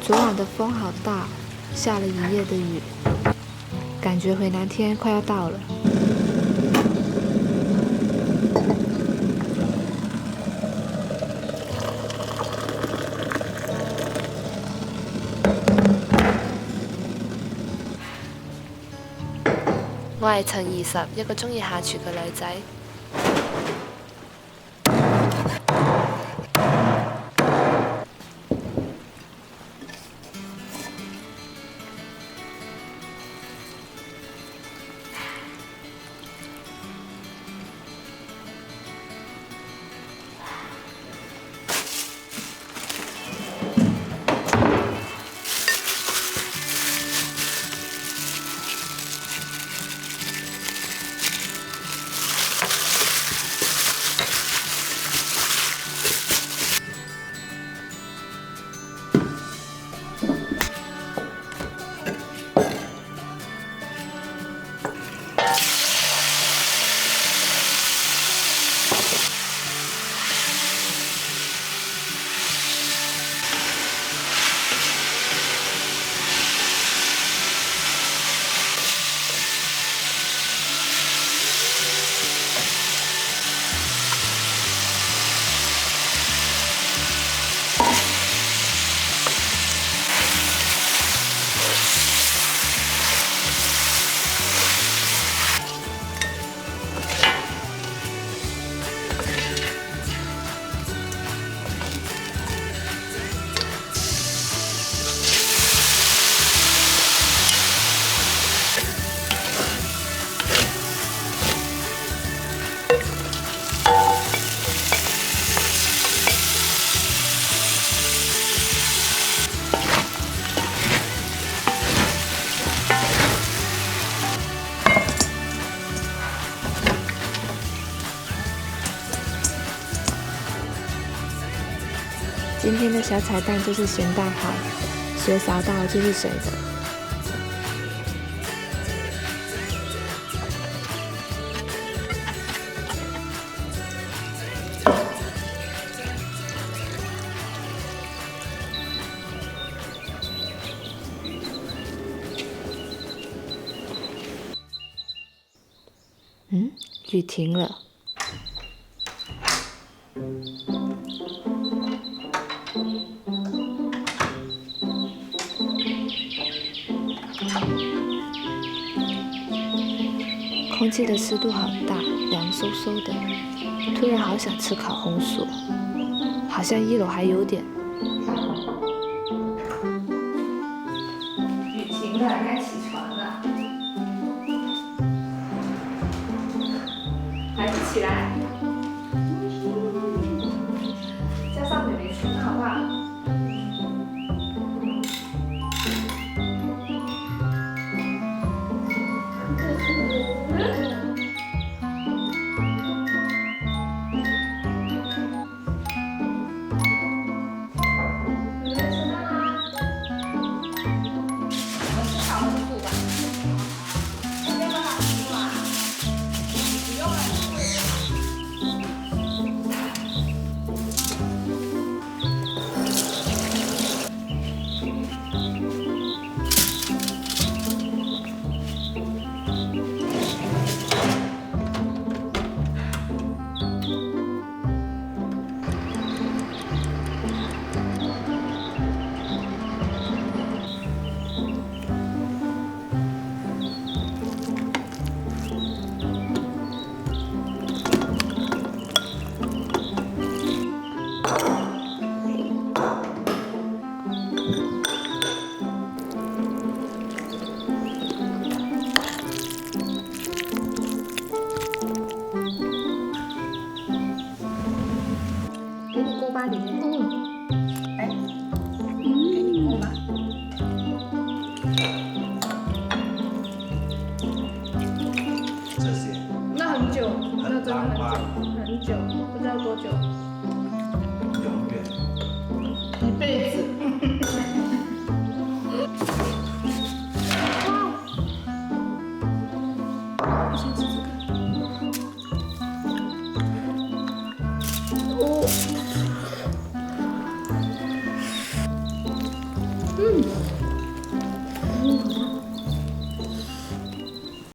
昨晚的风好大，下了一夜的雨，感觉回南天快要到了。我係陳20，一個鍾意下廚嘅女仔。今天的小彩蛋就是咸蛋黄，水扫到就是水的。雨停了。空气的湿度好大，凉飕飕的。突然好想吃烤红薯，好像1楼还有点。雨停了，该起床了。还不起来？叫上妹妹吃饭好不好？给你锅巴里面。哎，给你锅巴。这些那很久，那真的很很大久，很久，不知道多久，永远。一辈子。我先吃这个。哦，